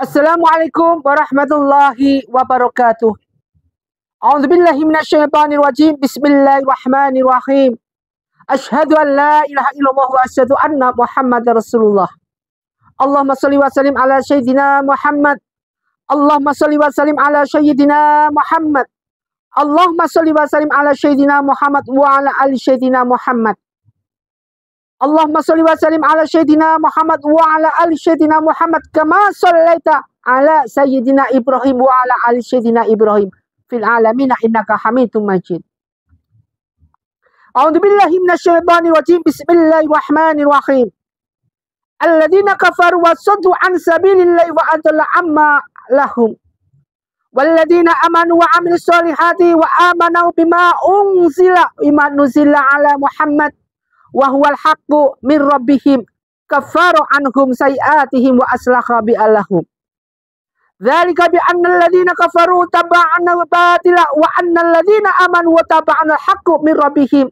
Assalamualaikum warahmatullahi wabarakatuh. A'udzubillahi minasyaitonir rajim. Bismillahirrahmanirrahim. Asyhadu an la ilaha illallah wa asyhadu anna Muhammadar Rasulullah. Allahumma shalli wa sallim ala sayyidina Muhammad. Allahumma shalli wa sallim ala sayyidina Muhammad. Allahumma shalli wa sallim ala sayyidina Muhammad wa ala ali sayyidina Muhammad. Allahumma shalli wa sallim ala sayyidina Muhammad wa ala ali sayyidina Muhammad kama shallaita ala sayyidina Ibrahim wa ala ali sayyidina Ibrahim fil alamin innaka Hamidum Majid. A'udzu billahi minasyaitonir rajim. Bismillahirrahmanirrahim. Alladzina kafaru wa saddu an sabilillahi wa adalla amma lahum. Walladzina amanu wa amilus solihati wa amanu bima nuzila ala Muhammad wa huwal haqqu min rabbihim kaffara anhum sayiatihim wa aslaha bi'alahum. Dzalika bi anna alladziina kafaru taba'ana batila wa anna alladziina amanu wa taba'ana al-haqqu min rabbihim.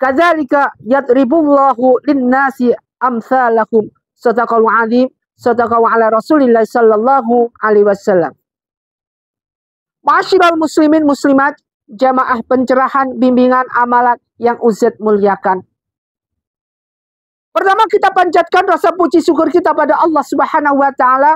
Kadzalika yadribullahu lin-nasi amsalahum. Shadaqallahu 'azim. Shadaqallahu 'ala Rasulillah sallallahu alaihi wasallam. Ma'asyiral muslimin muslimat, jamaah pencerahan bimbingan amalan yang Ustaz muliakan. Pertama, kita panjatkan rasa puji syukur kita pada Allah Subhanahu wa taala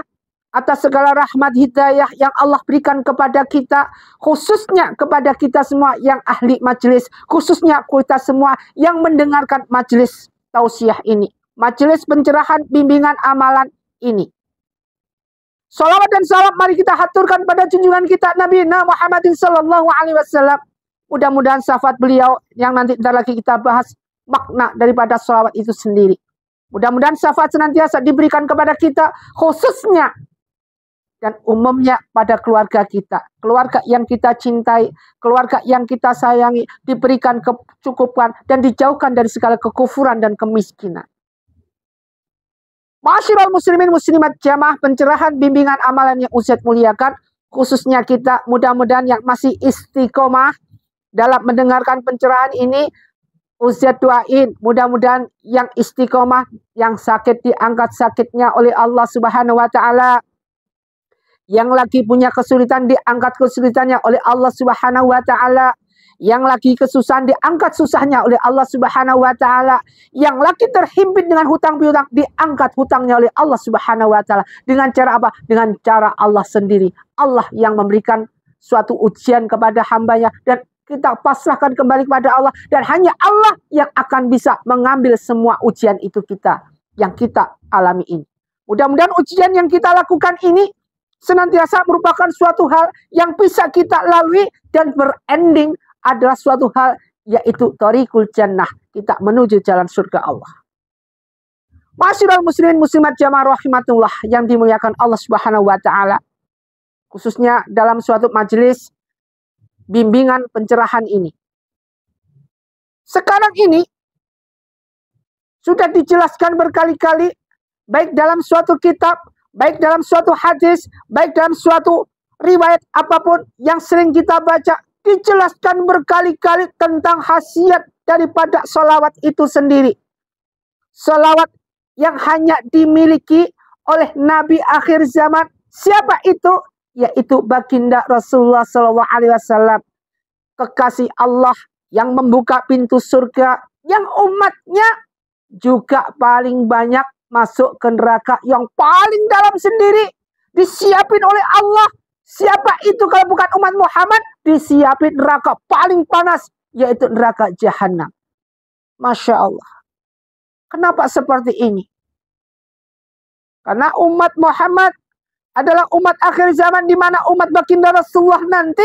atas segala rahmat hidayah yang Allah berikan kepada kita, khususnya kepada kita semua yang ahli majelis, khususnya kita semua yang mendengarkan majelis tausiah ini, majelis pencerahan bimbingan amalan ini. Salawat dan salam mari kita haturkan pada junjungan kita Nabi Muhammadin sallallahu alaihi wasallam. Mudah-mudahan syafaat beliau yang nanti bentar lagi kita bahas makna daripada salawat itu sendiri. Mudah-mudahan syafaat senantiasa diberikan kepada kita, khususnya dan umumnya pada keluarga kita. Keluarga yang kita cintai, keluarga yang kita sayangi, diberikan kecukupan dan dijauhkan dari segala kekufuran dan kemiskinan. Ma'asyiral muslimin muslimat, jamaah pencerahan bimbingan amalan yang Ustaz muliakan, khususnya kita mudah-mudahan yang masih istiqomah dalam mendengarkan pencerahan ini, Ustaz doain mudah-mudahan yang istiqomah, yang sakit diangkat sakitnya oleh Allah Subhanahu wa taala. Yang lagi punya kesulitan diangkat kesulitannya oleh Allah Subhanahu wa taala. Yang lagi kesusahan diangkat susahnya oleh Allah Subhanahu wa taala. Yang lagi terhimpit dengan hutang piutang diangkat hutangnya oleh Allah Subhanahu wa taala. Dengan cara apa? Dengan cara Allah sendiri. Allah yang memberikan suatu ujian kepada hambanya dan kita pasrahkan kembali kepada Allah, dan hanya Allah yang akan bisa mengambil semua ujian itu yang kita alami ini. Mudah-mudahan ujian yang kita lakukan ini senantiasa merupakan suatu hal yang bisa kita lalui dan berending adalah suatu hal yaitu thariqul jannah, kita menuju jalan surga Allah. Ma'asyiral muslimin muslimat jamaah rahimatullah yang dimuliakan Allah Subhanahu wa taala. Khususnya dalam suatu majelis bimbingan pencerahan ini. Sekarang ini sudah dijelaskan berkali-kali, baik dalam suatu kitab, baik dalam suatu hadis, baik dalam suatu riwayat apapun yang sering kita baca, dijelaskan berkali-kali tentang khasiat daripada sholawat itu sendiri. Sholawat yang hanya dimiliki oleh Nabi akhir zaman. Siapa itu? Yaitu baginda Rasulullah SAW, kekasih Allah yang membuka pintu surga, yang umatnya juga paling banyak masuk ke neraka yang paling dalam sendiri, disiapin oleh Allah. Siapa itu kalau bukan umat Muhammad? Disiapin neraka paling panas, yaitu neraka jahanam. Masya Allah. Kenapa seperti ini? Karena umat Muhammad adalah umat akhir zaman, di mana umat baginda Rasulullah nanti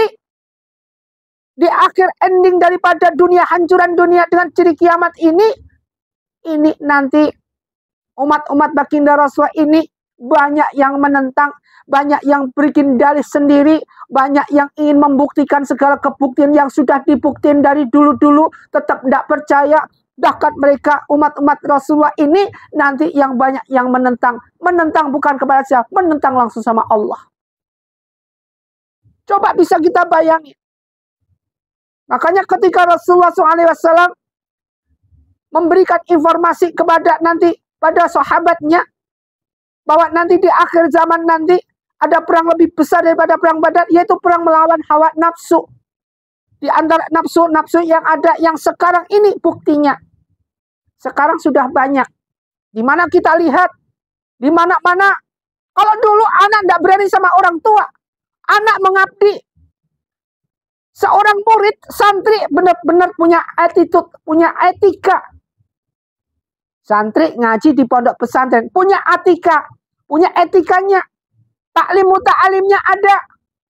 di akhir ending daripada dunia, hancuran dunia dengan ciri kiamat ini nanti umat-umat baginda Rasulullah ini banyak yang menentang, banyak yang bikin dalih sendiri, banyak yang ingin membuktikan segala kebuktian yang sudah dibuktikan dari dulu-dulu, tetap tidak percaya. Bahkan mereka umat-umat Rasulullah ini nanti yang banyak yang menentang. Menentang bukan kepada siapa, menentang langsung sama Allah. Coba bisa kita bayangin. Makanya ketika Rasulullah SAW memberikan informasi kepada nanti pada sahabatnya bahwa nanti di akhir zaman nanti ada perang lebih besar daripada perang Badar, yaitu perang melawan hawa nafsu. Di antara nafsu-nafsu yang ada yang sekarang ini buktinya. Sekarang sudah banyak. Di mana kita lihat, di mana-mana. Kalau dulu anak tidak berani sama orang tua, anak mengabdi. Seorang murid, santri benar-benar punya attitude, punya etika. Santri ngaji di pondok pesantren, punya etika, punya etikanya. Taklim muta'alimnya ada.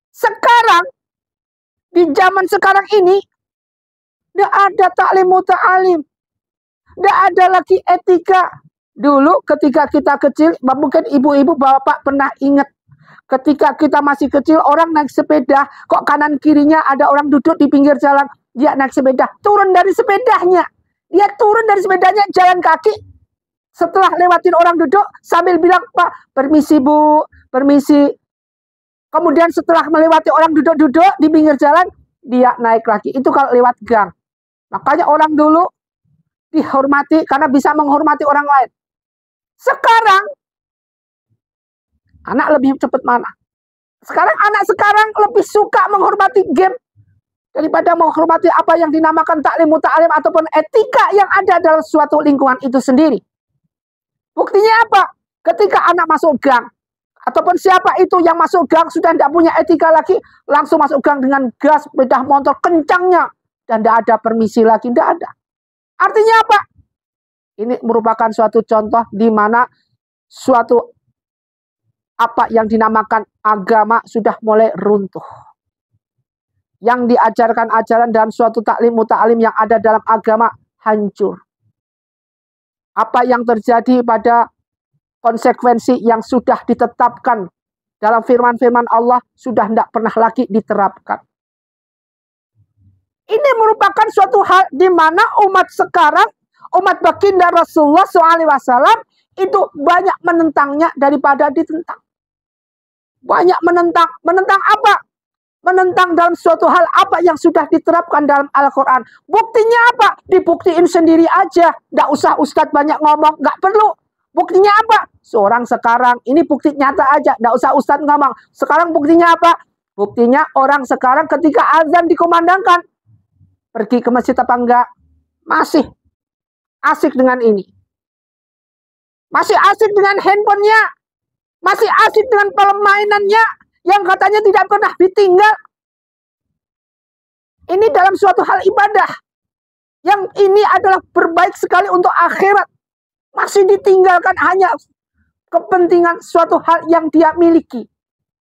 Sekarang, di zaman sekarang ini, tidak ada taklim muta'alim. Tidak ada lagi etika. Dulu ketika kita kecil, mungkin ibu-ibu bapak pernah ingat. Ketika kita masih kecil, orang naik sepeda, kok kanan kirinya ada orang duduk di pinggir jalan. Dia naik sepeda, turun dari sepedanya. Dia turun dari sepedanya, jalan kaki. Setelah lewatin orang duduk, sambil bilang, Pak, permisi Bu, permisi. Kemudian setelah melewati orang duduk-duduk di pinggir jalan, dia naik lagi. Itu kalau lewat gang. Makanya orang dulu dihormati karena bisa menghormati orang lain. Sekarang, anak lebih cepat mana? Sekarang anak sekarang lebih suka menghormati game daripada menghormati apa yang dinamakan taklim muta'alim ataupun etika yang ada dalam suatu lingkungan itu sendiri. Buktinya apa? Ketika anak masuk gang, ataupun siapa itu yang masuk gang sudah tidak punya etika lagi, langsung masuk gang dengan gas sepeda motor kencangnya dan tidak ada permisi lagi, tidak ada. Artinya apa? Ini merupakan suatu contoh di mana suatu apa yang dinamakan agama sudah mulai runtuh. Yang diajarkan ajaran dalam suatu taklim muta'alim yang ada dalam agama hancur. Apa yang terjadi pada konsekuensi yang sudah ditetapkan dalam firman-firman Allah sudah tidak pernah lagi diterapkan. Ini merupakan suatu hal di mana umat sekarang, umat baginda Rasulullah SAW itu banyak menentangnya daripada ditentang. Banyak menentang. Menentang apa? Menentang dalam suatu hal apa yang sudah diterapkan dalam Al-Quran. Buktinya apa? Dibuktiin sendiri aja. Nggak usah ustadz banyak ngomong. Nggak perlu. Buktinya apa? Seorang sekarang. Ini bukti nyata aja. Nggak usah ustadz ngomong. Sekarang buktinya apa? Buktinya orang sekarang ketika azan dikumandangkan. Pergi ke masjid apa enggak? Masih asik dengan ini. Masih asik dengan handphonenya. Masih asik dengan permainannya. Yang katanya tidak pernah ditinggal. Ini dalam suatu hal ibadah. Yang ini adalah berbaik sekali untuk akhirat. Masih ditinggalkan hanya kepentingan suatu hal yang dia miliki.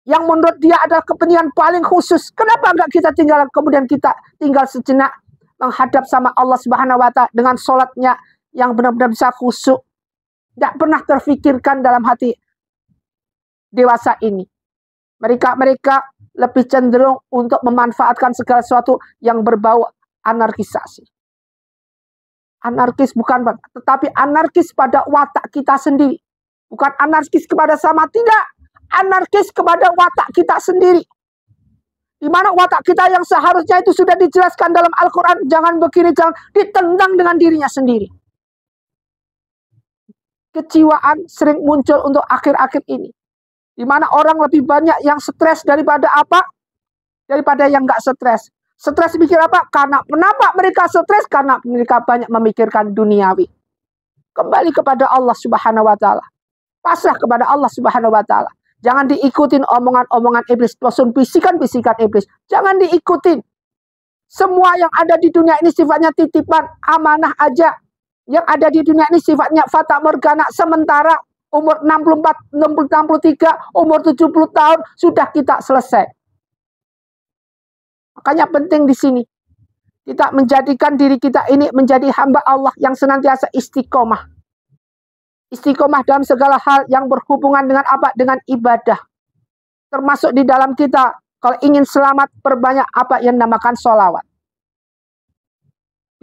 Yang menurut dia adalah kepentingan paling khusus. Kenapa enggak kita tinggal, kemudian kita tinggal sejenak menghadap sama Allah Subhanahu wa Ta'ala dengan sholatnya yang benar-benar bisa khusyuk. Tidak pernah terfikirkan dalam hati dewasa ini. Mereka lebih cenderung untuk memanfaatkan segala sesuatu yang berbau anarkisasi. Anarkis bukan, tetapi anarkis pada watak kita sendiri. Bukan anarkis kepada sama, tidak. Anarkis kepada watak kita sendiri. Di mana watak kita yang seharusnya itu sudah dijelaskan dalam Al-Quran. Jangan begini, jangan ditentang dengan dirinya sendiri. Kejiwaan sering muncul untuk akhir-akhir ini. Di mana orang lebih banyak yang stres daripada apa? Daripada yang nggak stres. Stres mikir apa? Karena kenapa mereka stres? Karena mereka banyak memikirkan duniawi. Kembali kepada Allah Subhanahu wa Ta'ala. Pasrah kepada Allah Subhanahu wa Ta'ala. Jangan diikutin omongan-omongan iblis, bisikan-bisikan iblis. Jangan diikutin. Semua yang ada di dunia ini sifatnya titipan, amanah aja. Yang ada di dunia ini sifatnya fata morgana sementara. Umur 64, 63, umur 70 tahun sudah kita selesai. Makanya penting di sini kita menjadikan diri kita ini menjadi hamba Allah yang senantiasa istiqomah. Istiqomah dalam segala hal yang berhubungan dengan apa? Dengan ibadah. Termasuk di dalam kita kalau ingin selamat perbanyak apa yang dinamakan sholawat.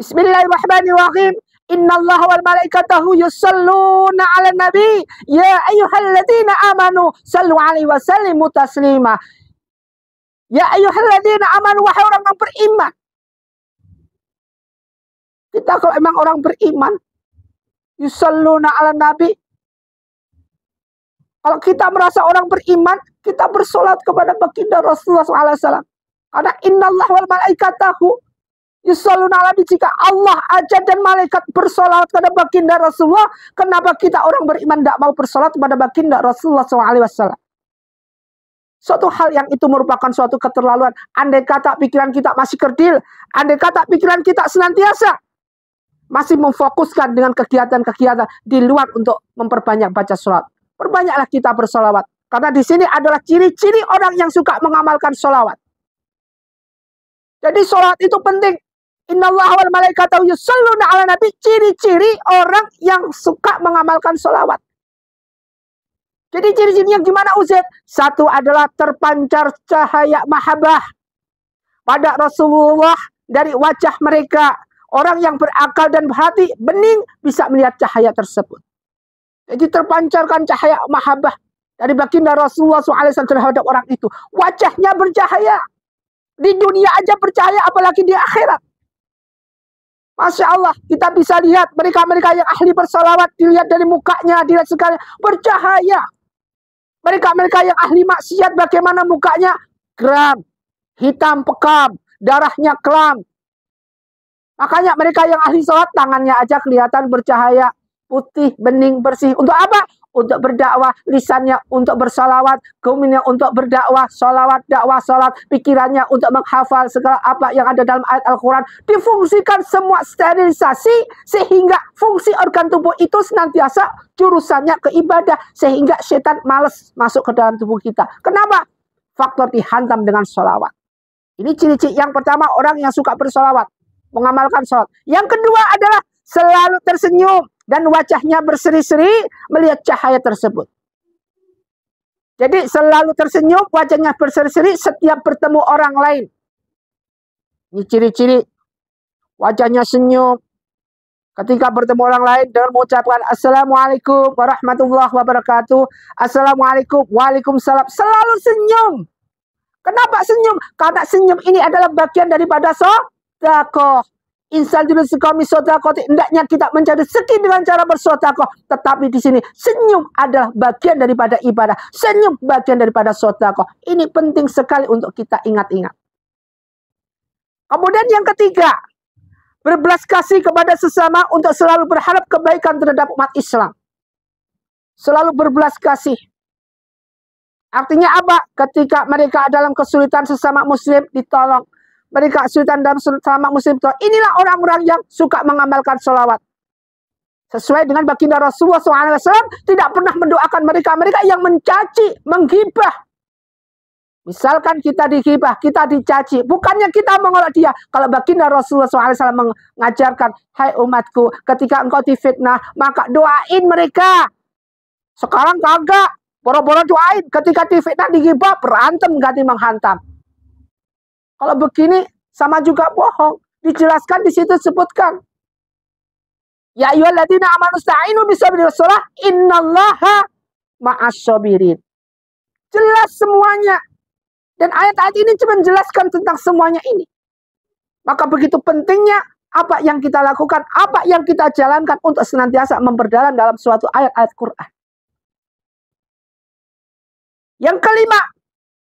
Bismillahirrahmanirrahim. Innallaha wal malaikatahu yusalluna 'alan nabi ya ayyuhalladzina amanu sallu 'alaihi wa sallimu taslima. Ya ayyuhalladzina amanu, wahai orang yang beriman. Kita kalau emang orang beriman, yusalluna 'alan nabi, Kalau kita merasa orang beriman, kita bersolat kepada baginda Rasulullah SAW. Karena innallah wal malaikatahu yusholluna ala nabi. Jika Allah aja dan malaikat bersolat kepada baginda Rasulullah, kenapa kita orang beriman tidak mau bersolat kepada baginda Rasulullah SAW? Suatu hal yang itu merupakan suatu keterlaluan. Andai kata pikiran kita masih kerdil, andai kata pikiran kita senantiasa masih memfokuskan dengan kegiatan-kegiatan di luar untuk memperbanyak baca sholat. Perbanyaklah kita bersolawat. Karena di sini adalah ciri-ciri orang yang suka mengamalkan solawat. Jadi solawat itu penting. Innallaha wal malaikatahu yusholluna ala nabi. Ciri-ciri orang yang suka mengamalkan solawat. Jadi ciri-cirinya gimana Ustaz? Satu adalah terpancar cahaya mahabbah pada Rasulullah dari wajah mereka. Orang yang berakal dan berhati bening bisa melihat cahaya tersebut. Jadi terpancarkan cahaya mahabbah dari baginda Rasulullah SAW terhadap orang itu. Wajahnya bercahaya. Di dunia aja bercahaya, apalagi di akhirat. Masya Allah, kita bisa lihat mereka-mereka yang ahli bersalawat, dilihat dari mukanya, dilihat sekali bercahaya. Mereka-mereka yang ahli maksiat, bagaimana mukanya? Geram, hitam pekam, darahnya kelam. Makanya mereka yang ahli salat, tangannya aja kelihatan bercahaya. Putih, bening, bersih. Untuk apa? Untuk berdakwah. Lisannya untuk bersalawat. Kemudian untuk berdakwah. Salawat, dakwah, salat. Pikirannya untuk menghafal segala apa yang ada dalam ayat Al-Quran. Difungsikan semua sterilisasi. Sehingga fungsi organ tubuh itu senantiasa jurusannya ke ibadah. Sehingga setan males masuk ke dalam tubuh kita. Kenapa? Faktor dihantam dengan salawat. Ini ciri-ciri yang pertama orang yang suka bersalawat. Mengamalkan salat. Yang kedua adalah selalu tersenyum. Dan wajahnya berseri-seri melihat cahaya tersebut. Jadi selalu tersenyum, wajahnya berseri-seri setiap bertemu orang lain. Ini ciri-ciri wajahnya senyum. Ketika bertemu orang lain dengan mengucapkan Assalamualaikum warahmatullahi wabarakatuh. Assalamualaikum, waalaikumsalam. Selalu senyum. Kenapa senyum? Karena senyum ini adalah bagian daripada sedekah. Insan jenis kami sodako, hendaknya kita mencari rezeki dengan cara bersodako. Tetapi di sini senyum adalah bagian daripada ibadah. Senyum bagian daripada sodako. Ini penting sekali untuk kita ingat-ingat. Kemudian yang ketiga, berbelas kasih kepada sesama untuk selalu berharap kebaikan terhadap umat Islam. Selalu berbelas kasih. Artinya apa? Ketika mereka dalam kesulitan sesama muslim ditolong. Mereka kesulitan dalam sesama muslim. Inilah orang-orang yang suka mengamalkan sholawat. Sesuai dengan baginda Rasulullah SAW tidak pernah mendoakan mereka-mereka yang mencaci, menggibah. Misalkan kita digibah, kita dicaci. Bukannya kita mengolok dia. Kalau baginda Rasulullah SAW mengajarkan, hai umatku, ketika engkau difitnah, maka doain mereka. Sekarang kagak. Boro-boro doain. Ketika difitnah, digibah, berantem ganti menghantam. Kalau begini sama juga bohong. Dijelaskan di situ sebutkan. Ya ayyuhalladzina amanu sta'inu bisabri wassalah innallaha ma'asyabirin. Jelas semuanya. Dan ayat-ayat ini cuma menjelaskan tentang semuanya ini. Maka begitu pentingnya apa yang kita lakukan, apa yang kita jalankan untuk senantiasa memperdalam dalam suatu ayat-ayat Quran. Yang kelima,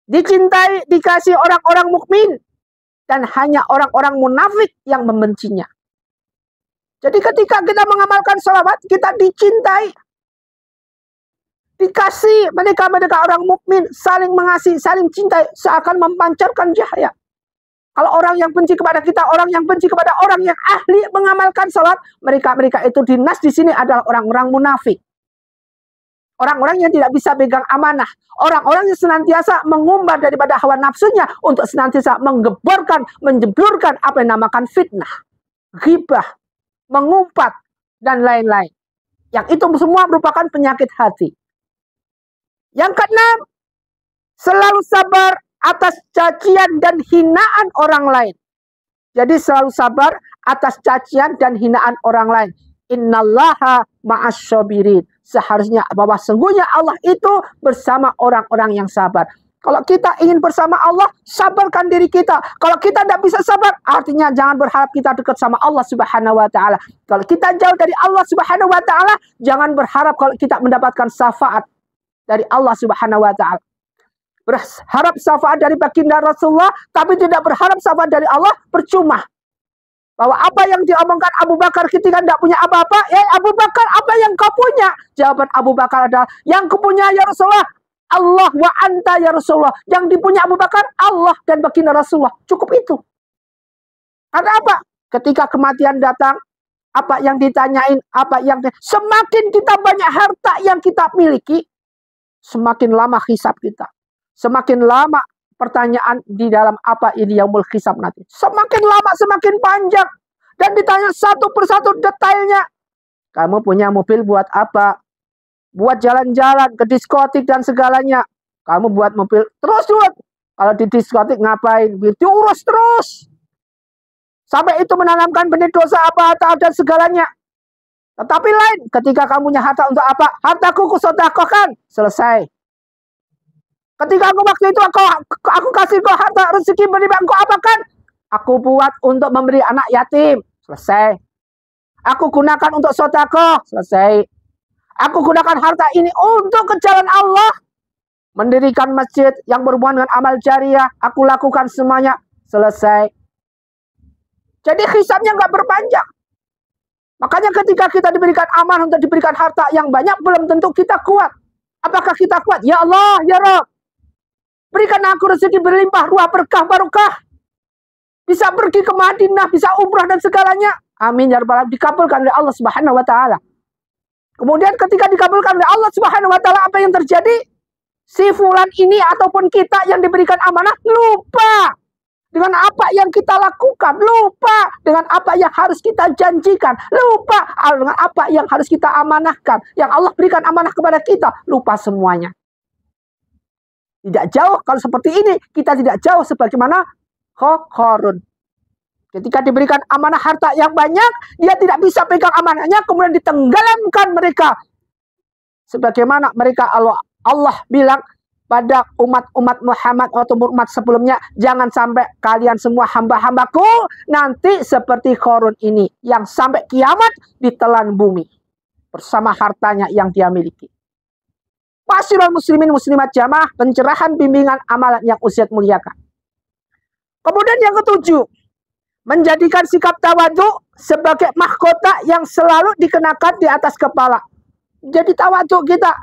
dicintai, dikasih orang-orang mukmin dan hanya orang-orang munafik yang membencinya. Jadi ketika kita mengamalkan sholawat, kita dicintai, dikasih mereka orang mukmin, saling mengasihi, saling cintai, seakan memancarkan cahaya. Kalau orang yang benci kepada kita, orang yang benci kepada orang yang ahli mengamalkan sholat, mereka itu dinas di sini adalah orang-orang munafik. Orang-orang yang tidak bisa pegang amanah. Orang-orang yang senantiasa mengumbar daripada hawa nafsunya untuk senantiasa menggeborkan, menjeblurkan apa yang dinamakan fitnah, ghibah, mengumpat, dan lain-lain. Yang itu semua merupakan penyakit hati. Yang keenam, selalu sabar atas cacian dan hinaan orang lain. Jadi selalu sabar atas cacian dan hinaan orang lain. Innallaha ma'asyabirin. Seharusnya bahwa sungguhnya Allah itu bersama orang-orang yang sabar. Kalau kita ingin bersama Allah, sabarkan diri kita. Kalau kita tidak bisa sabar, artinya jangan berharap kita dekat sama Allah Subhanahu wa Ta'ala. Kalau kita jauh dari Allah Subhanahu wa Ta'ala, jangan berharap kalau kita mendapatkan syafaat. dari Allah Subhanahu wa taala. Berharap syafaat dari baginda Rasulullah tapi tidak berharap syafaat dari Allah, percuma. Bahwa apa yang diomongkan Abu Bakar ketika tidak punya apa-apa, Abu Bakar, apa yang kau punya? Jawaban Abu Bakar adalah, yang kupunya ya Rasulullah, Allah wa anta ya Rasulullah. Yang dipunya Abu Bakar, Allah dan baginda Rasulullah. Cukup itu. Karena apa? Ketika kematian datang, apa yang ditanyain, semakin kita banyak harta yang kita miliki, semakin lama hisab kita. Semakin lama pertanyaan di dalam apa ini yaumul hisab nanti. Semakin lama semakin panjang. Dan ditanya satu persatu detailnya. Kamu punya mobil buat apa? Buat jalan-jalan ke diskotik dan segalanya. Kamu buat mobil terus. Kalau di diskotik ngapain? Diurus terus. Sampai itu menanamkan benih dosa apa dan segalanya. Tetapi lain ketika kamu punya harta untuk apa? Hartaku kusedekahkan. Selesai. Ketika aku waktu itu aku kasih kau harta rezeki berlimpah, engkau apakan? Aku buat untuk memberi anak yatim. Selesai. Aku gunakan untuk sedekah. Selesai. Aku gunakan harta ini untuk ke jalan Allah. Mendirikan masjid yang berhubungan dengan amal jariah. Aku lakukan semuanya. Selesai. Jadi hisabnya nggak berpanjang. Makanya ketika kita diberikan amanah untuk diberikan harta yang banyak, belum tentu kita kuat. Apakah kita kuat? Ya Allah, ya Rabb. Berikan aku rezeki berlimpah, ruah berkah, barokah. Bisa pergi ke Madinah, bisa umrah dan segalanya. Amin ya rabbal alamin. Dikabulkan oleh Allah Subhanahu wa taala. Kemudian ketika dikabulkan oleh Allah Subhanahu wa taala, apa yang terjadi? Si fulan ini ataupun kita yang diberikan amanah lupa dengan apa yang kita lakukan, lupa dengan apa yang harus kita janjikan, lupa dengan apa yang harus kita amanahkan. Yang Allah berikan amanah kepada kita, lupa semuanya. Tidak jauh kalau seperti ini, kita tidak jauh sebagaimana Qarun. Ketika diberikan amanah harta yang banyak, dia tidak bisa pegang amanahnya, kemudian ditenggelamkan mereka. Sebagaimana mereka Allah bilang pada umat-umat Muhammad atau umat sebelumnya, jangan sampai kalian semua hamba-hambaku nanti seperti Qarun ini, yang sampai kiamat ditelan bumi bersama hartanya yang dia miliki. Masyarul muslimin muslimat jamaah, pencerahan bimbingan amalan yang usia muliakan. Kemudian yang ketujuh, menjadikan sikap tawadhu sebagai mahkota yang selalu dikenakan di atas kepala. Jadi tawadhu kita.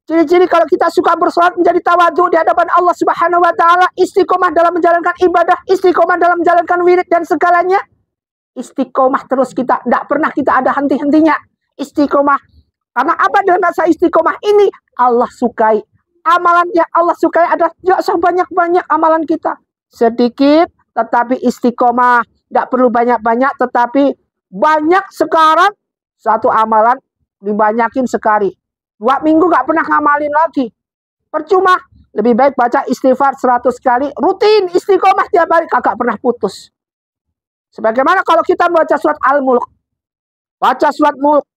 Ciri-ciri kalau kita suka bersolat menjadi tawadhu di hadapan Allah Subhanahu wa taala, istiqomah dalam menjalankan ibadah, istiqomah dalam menjalankan wirid dan segalanya. Istiqomah terus kita, tidak pernah kita ada henti-hentinya. Istiqomah. Karena apa dengan rasa istiqomah ini? Allah sukai. Amalan yang Allah sukai adalah banyak-banyak amalan kita. Sedikit tetapi istiqomah. Tidak perlu banyak-banyak tetapi banyak sekarang. Satu amalan dibanyakin sekali. 2 minggu gak pernah ngamalin lagi. Percuma. Lebih baik baca istighfar 100 kali. Rutin istiqomah tiap hari. Kagak pernah putus. Sebagaimana kalau kita baca surat Al-Mulk. Baca surat Mulk.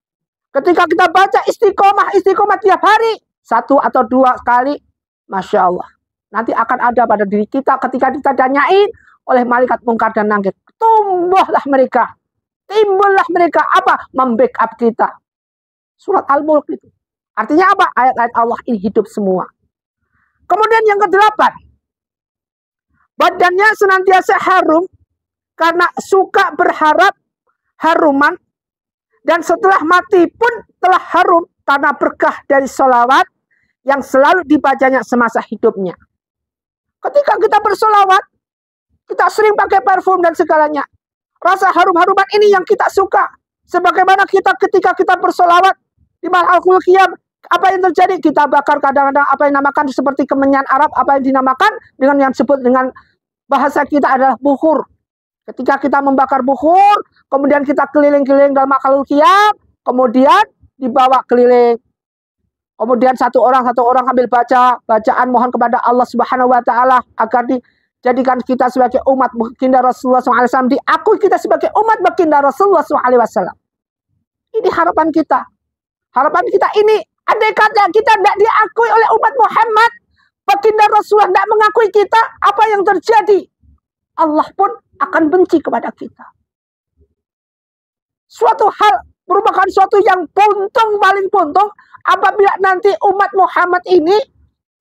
Ketika kita baca istiqomah tiap hari. 1 atau 2 kali. Masya Allah. Nanti akan ada pada diri kita ketika kita ditanyain oleh malaikat mungkar dan nakir. Tumbuhlah mereka. Timbullah mereka. Apa? Membackup kita. Surat Al-Mulk itu. Artinya apa? Ayat-ayat Allah ini hidup semua. Kemudian yang ke-8. Badannya senantiasa harum. Karena suka berharap haruman. Dan setelah mati pun telah harum karena berkah dari sholawat yang selalu dibacanya semasa hidupnya. Ketika kita bersolawat, kita sering pakai parfum dan segalanya. Rasa harum-haruman ini yang kita suka. Sebagaimana kita ketika kita bersolawat di malam Al-Qiyam, apa yang terjadi? Kita bakar kadang-kadang apa yang dinamakan seperti kemenyan Arab, apa yang dinamakan dengan yang disebut dengan bahasa kita adalah bukhur. Ketika kita membakar bukhur, kemudian kita keliling-keliling dalam Al Qiyam, kemudian dibawa keliling. Kemudian satu orang ambil bacaan mohon kepada Allah Subhanahu wa taala agar dijadikan kita sebagai umat baginda Rasulullah SAW, diakui kita sebagai umat baginda Rasulullah SAW. Ini harapan kita. Harapan kita ini, andai kata kita tidak diakui oleh umat Muhammad, baginda Rasulullah tidak mengakui kita, apa yang terjadi? Allah pun akan benci kepada kita. Suatu hal merupakan suatu yang puntung, paling puntung apabila nanti umat Muhammad ini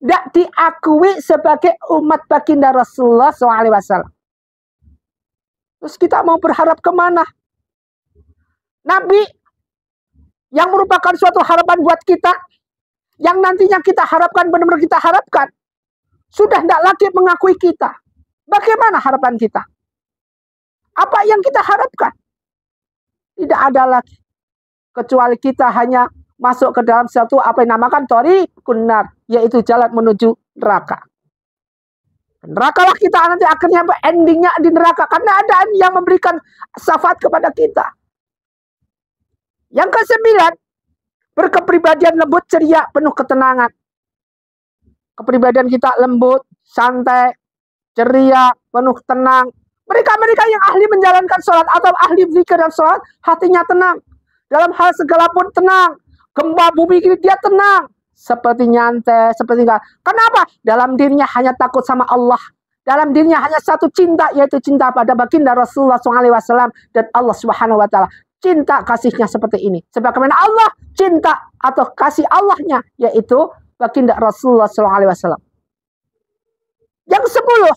tidak diakui sebagai umat baginda Rasulullah SAW. Terus kita mau berharap kemana? Nabi yang merupakan suatu harapan buat kita, yang nantinya kita harapkan, benar-benar kita harapkan, sudah tidak lagi mengakui kita. Bagaimana harapan kita? Apa yang kita harapkan? Tidak ada lagi. Kecuali kita hanya masuk ke dalam satu apa yang namakan thoriqun nar, yaitu jalan menuju neraka. Nerakalah kita nanti akhirnya endingnya di neraka. Karena ada yang memberikan syafaat kepada kita. Yang ke-9, berkepribadian lembut, ceria, penuh ketenangan. Kepribadian kita lembut, santai, ceria, penuh tenang. Mereka-mereka yang ahli menjalankan sholat atau ahli zikir dan sholat, hatinya tenang. Dalam hal segala pun tenang. Gempa bumi ini dia tenang. Seperti nyantai, seperti enggak. Kenapa? Dalam dirinya hanya takut sama Allah. Dalam dirinya hanya satu cinta, yaitu cinta pada baginda Rasulullah SAW dan Allah Subhanahu wa Ta'ala. Cinta kasihnya seperti ini. Sebagaimana Allah cinta atau kasih Allahnya, yaitu baginda Rasulullah SAW. Yang 10,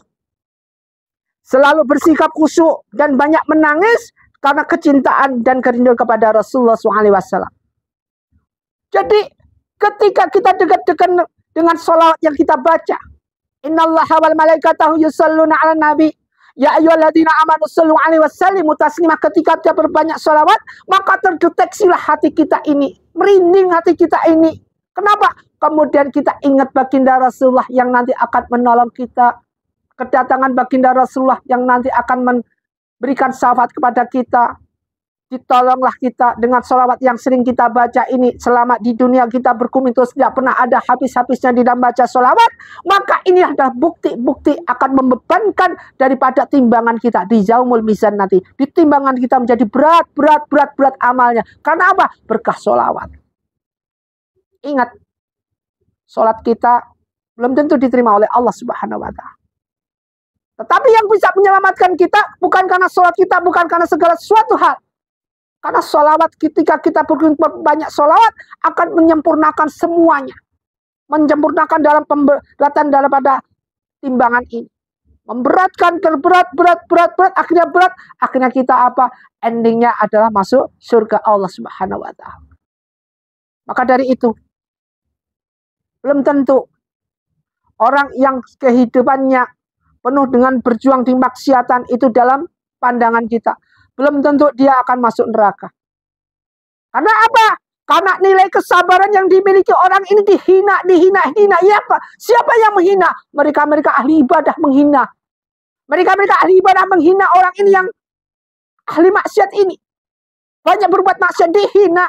selalu bersikap khusyuk dan banyak menangis karena kecintaan dan kerinduan kepada Rasulullah SAW. Jadi ketika kita dekat-dekat dengan sholawat yang kita baca, innallaha wal malaikatahu yusalluna 'alan nabi ya ayyuhalladzina amanu shallu 'alaihi wasallimu taslima. Ketika dia berbanyak sholawat, maka terdeteksilah hati kita ini, merinding hati kita ini. Kenapa? Kemudian kita ingat baginda Rasulullah yang nanti akan menolong kita. Kedatangan baginda Rasulullah yang nanti akan memberikan syafaat kepada kita. Ditolonglah kita dengan sholawat yang sering kita baca ini. Selama di dunia kita berkuming terus tidak pernah ada habis-habisnya di dalam baca sholawat. Maka ini adalah bukti-bukti akan membebankan daripada timbangan kita di yaumul mizan nanti. Di timbangan kita menjadi berat amalnya. Karena apa? Berkah sholawat. Ingat, sholat kita belum tentu diterima oleh Allah Subhanahu wa Ta'ala. Tetapi yang bisa menyelamatkan kita bukan karena sholat kita, bukan karena segala sesuatu hal. Karena sholawat, ketika kita banyak sholawat, akan menyempurnakan semuanya. Menyempurnakan dalam pemberatan daripada timbangan ini. Memberatkan, terberat, berat, akhirnya kita apa? Endingnya adalah masuk surga Allah Subhanahu wa Ta'ala. Maka dari itu, belum tentu orang yang kehidupannya penuh dengan berjuang di maksiatan itu dalam pandangan kita, belum tentu dia akan masuk neraka. Karena apa? Karena nilai kesabaran yang dimiliki orang ini dihina. Ya apa? Siapa yang menghina? Mereka-mereka ahli ibadah menghina. Mereka-mereka ahli ibadah menghina orang ini yang ahli maksiat ini. Banyak berbuat maksiat dihina.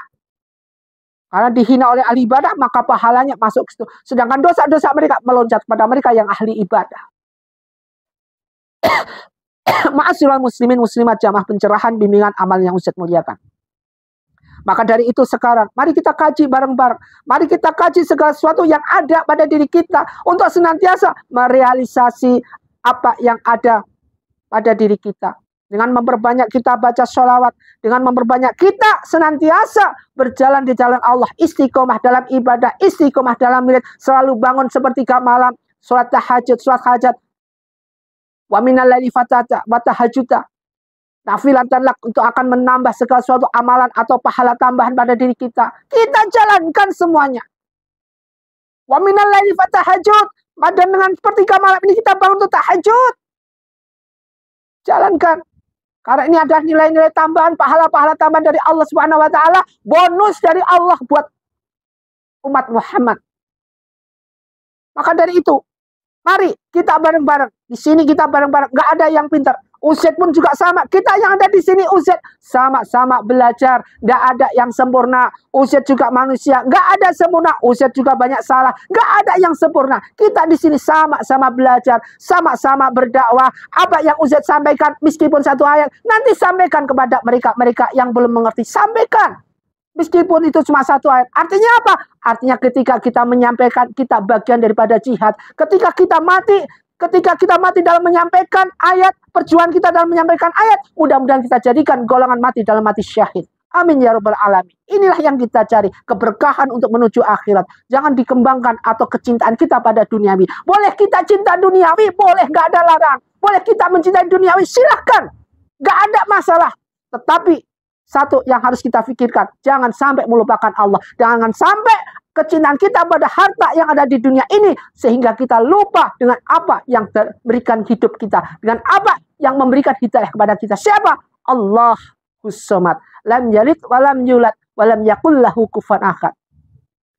Karena dihina oleh ahli ibadah, maka pahalanya masuk ke situ. Sedangkan dosa-dosa mereka meloncat pada mereka yang ahli ibadah. Ma'asyiral muslimin muslimat jamaah pencerahan bimbingan amal yang Ustaz muliakan. Maka dari itu sekarang mari kita kaji bareng-bareng. Mari kita kaji segala sesuatu yang ada pada diri kita untuk senantiasa merealisasi apa yang ada pada diri kita. Dengan memperbanyak kita baca sholawat, dengan memperbanyak kita senantiasa berjalan di jalan Allah, istiqomah dalam ibadah, istiqomah dalam milik, selalu bangun sepertiga malam, sholat tahajud, sholat hajat. Wa minal laili fatata wa tahajjuda. Nafilatan lak, untuk akan menambah segala suatu amalan atau pahala tambahan pada diri kita. Kita jalankan semuanya. Wa minal laili fatahajjud. Dan dengan sepertiga malam ini kita bangun untuk tahajud. Jalankan. Karena ini adalah nilai-nilai tambahan, pahala-pahala tambahan dari Allah Subhanahu wa Ta'ala, bonus dari Allah buat umat Muhammad. Maka dari itu, mari kita bareng-bareng. Di sini kita bareng-bareng. Gak ada yang pintar. Ustaz pun juga sama. Kita yang ada di sini Ustaz sama-sama belajar. Gak ada yang sempurna. Ustaz juga manusia. Gak ada sempurna. Ustaz juga banyak salah. Gak ada yang sempurna. Kita di sini sama-sama belajar, sama-sama berdakwah. Apa yang Ustaz sampaikan, meskipun satu ayat, nanti sampaikan kepada mereka-mereka yang belum mengerti. Sampaikan. Meskipun itu cuma satu ayat. Artinya apa? Artinya ketika kita menyampaikan, kita bagian daripada jihad. Ketika kita mati dalam menyampaikan ayat, perjuangan kita dalam menyampaikan ayat, mudah-mudahan kita jadikan golongan mati dalam mati syahid. Amin ya rabbal alamin. Inilah yang kita cari, keberkahan untuk menuju akhirat. Jangan dikembangkan atau kecintaan kita pada duniawi. Boleh kita cinta duniawi, boleh, gak ada larangan. Boleh kita mencintai duniawi, silahkan. Gak ada masalah. Tetapi satu yang harus kita pikirkan, jangan sampai melupakan Allah. Jangan sampai kecintaan kita pada harta yang ada di dunia ini, sehingga kita lupa dengan apa yang memberikan hidup kita. Dengan apa yang memberikan hidayah kepada kita. Siapa? Allahus Somad. Lam yalid walam yulad walam yakul lahu kufuwan ahad.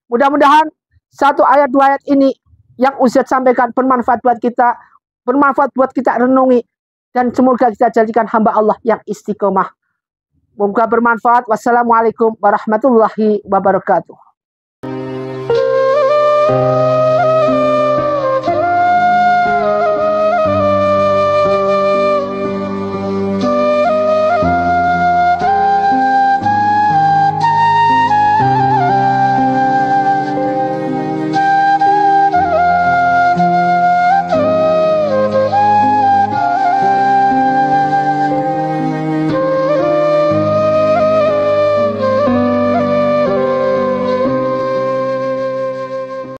Mudah-mudahan satu ayat dua ayat ini yang Ustaz sampaikan bermanfaat buat kita, bermanfaat buat kita renungi, dan semoga kita jadikan hamba Allah yang istiqomah. Semoga bermanfaat. Wassalamualaikum warahmatullahi wabarakatuh.